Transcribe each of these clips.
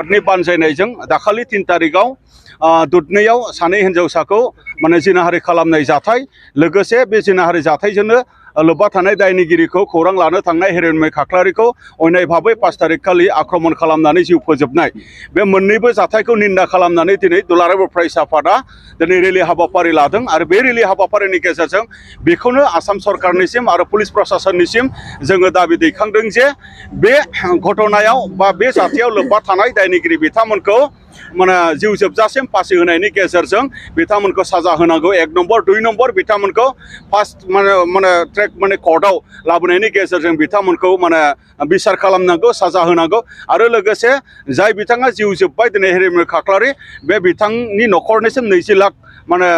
सरकारनि बानजायनायजों दाखालि 3 तारिखआव दुधनैयाव सानै हिनजावसाखौ माने जिनाहारि खालामनाय जाथाय लोगोसे बे जिनाहारि जाथायजोंनो लोब्बा थानाय दायनिगिरिखौ खौरां लानो थांनाय हिरण्मय खाख्लारिखौ अयनाय भाबै 5 तारिख खालि आक्रमण खालामनानै जिउ फोजोबनाय बे मोन्नैबो जाथायखौ निन्दा खालामनानै दिनै दुलाराय बर' फरायसा आफादा दिनै रेलि हाबाफारि लादों आरो बे रेलि हाबाफारिनि गेजेरजों बेखौनो आसाम सरकारनिसिम आरो पुलिस प्रशासननिसिम जोङो दाबि दैखांदों जे बे घटनायाव बा बे जाथायाव लोब्बा थानाय दायनिगिरि बिथांमोनखौ माने जिउ जोबजासिम फासि होनायनि गेजेरजों बिथांमोनखौ साजा होनांगौ 1 नम्बर 2 नम्बर बिथांमोनखौ फार्स्ट माने ट्रेक माने कर्टआव लाबोनायनि गेजेरजों बिथांमोनखौ माने बिसार खालामनांगौ साजा होनांगौ आरो लोगोसे जाय बिथाङा जिउ जोब्बाय दिनै हिरण्मय खाख्लारि बे बिथांनि न'खरनिसिम 20 लाख माने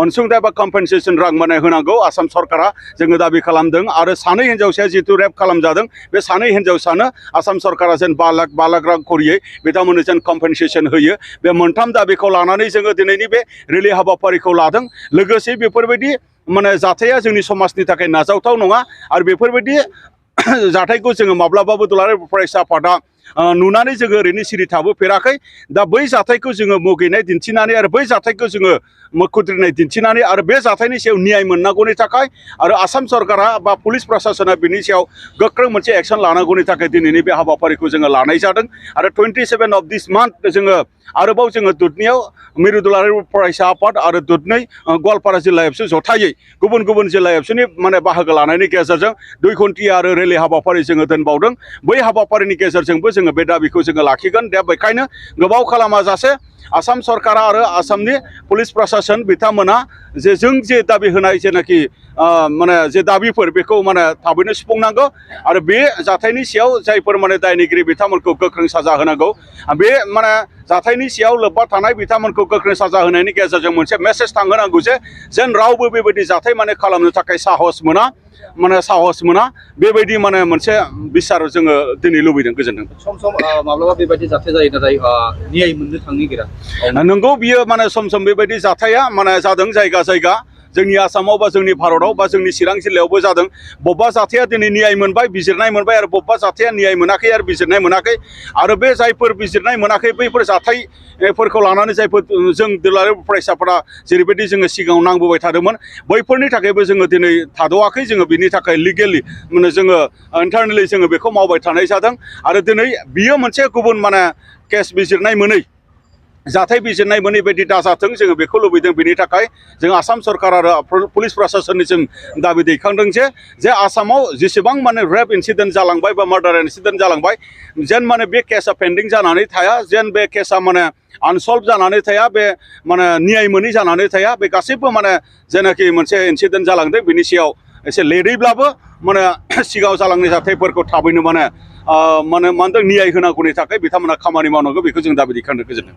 अनसुंथाइ बा कम्पेनसेसन रां माने होनांगौ आसाम सरकारा जोङो दाबि खालामदों आरो सानै हिनजावसाया जितु रेप खालामजादों बे सानै हिनजावसानो आसाम सरकारा जेन 5 लाख रां करियै बिथांमोननो जेन कम्पेनसेसन होयो बे मोनथाम दाबिखौ लानानै जोङो दिनैनि बे रेलि हाबाफारिखौ लादों लोगोसे बेफोरबायदि माने जाथाया जोंनि समाजनि थाखाय नाजावथाव नङा आरो बेफोरबायदि जाथायखौ जोङो माब्लाबाबो दुलाराय फरायसा आफादा नुनानै जोङो ओरैनो सिरि थाबोफेराखै दा बै जाथायखौ जोङो मुगैनाय दिन्थिनानै आरो बै जाथायखौ जोङो खुद्रिनाय दिन्थिनानै आरो बे जाथायनि सायाव न्याय मोननांगौनि थाखाय आरो आसाम सरकारा बा पुलिस प्रशासना बिनि सायाव गोख्रों मोनसे एक्सन लानांगौनि थाखाय दिनैनि बे हाबाफारिखौ जोङो लानाय जादों आरो 27 अफ दिस मान्थ जोङो आरोबाव जोङो दुधनैयाव मिरु दुलाराय फरायसा आफाद आरो दुधनै गवालपारा जिल्ला एबसु जथायै गुबुन गुबुन जिल्ला एबसुनि माने बाहागो लानायनि गेजेरजों 2 घन्टिया आरो रेलि हाबाफारि जोङो दोनबावदों बै हाबाफारिनि गेजेरजोंबो जोङो बे दाबिखौ जोङो लाखिगोन दा बेखायनो गोबाव खालामाजासे आसाम सरकारा आरो आसामनि पुलिस प्रशासन बिथांमोना जे जों जे दाबि होनाय जेनाखि माने जे दाबिफोर बेखौ माने थाबैनो सुफुंनांगौ आरो बे जाथायनि सायाव जायफोर माने दायनिगिरि बिथांमोनखौ गोख्रों साजा होनांगौ बे माने जाथायनि सायाव लोब्बा थानाय बिथांमोनखौ गोख्रों साजा होनायनि गेजेरजों मोनसे मेसेज थांहोनांगौ जे जेन रावबो बेबायदि जाथाय माने खालामनो थाखाय साहस मोना बेबायदि माने मोनसे बिसार जोङो दिनै लुबैदों गोजोनदों सम सम माब्लाबा बेबायदि जाथाय जायो नाथाय न्याय मोननो थांनो नंगौ बियो माने सम सम बेबायदि जाथाया माने जादों जायगा जायगा जोंनि आसामाव बा जोंनि भारताव बा जोंनि चिरां जिल्लायावबो जादों बबेबा जाथाया दिनै न्याय मोनबाय बिजिरनाय मोनबाय आरो बबेबा जाथाया न्याय मोनाखै आरो बिजिरनाय मोनाखै आरो बे जायफोर बिजिरनाय मोनाखै बैफोर जाथायफोरखौ लानानै जायफोर जों दुलाराय फरायसाफोरा जेरैबायदि जोङो सिगाङाव नांबोबाय थादोंमोन बैफोरनि थाखायबो जोङो दिनै थाद'आखै जोङो बिनि थाखाय लिगेलि माने जोङो इन्टारनेलि जोङो बेखौ मावबाय थानाय जादों आरो दिनै बियो मोनसे गुबुन माने केस बिजिरनाय मोनै जाथाय बिजिरनाय मोनै बायदि दाजाथों जोङो बेखौ लुबैदों बिनि थाखाय जों आसाम सरकार आरो पुलिस प्रशासननिसिम दाबि दैखांदों जे आसामाव जेसेबां माने रेप इन्सिडेन्ट जालांबाय बा मार्डार इन्सिडेन्ट जालांबाय जेन माने बे केसा पेन्डिं जानानै थाया जेन बे केसा माने आनसल्भ जानानै थाया बे माने न्याय मोनै जानानै थाया बे गासैबो माने जेनाखि मोनसे इन्सिडेन्ट जालांदों बिनि सायाव एसे लेटैब्लाबो माने सिगाङाव जालांनाय जाथायफोरखौ थाबैनो माने न्याय होनांगौनि थाखाय बिथांमोना खामानि मावनांगौ बेखौ जों दाबि दैखांनो गोजोनदों।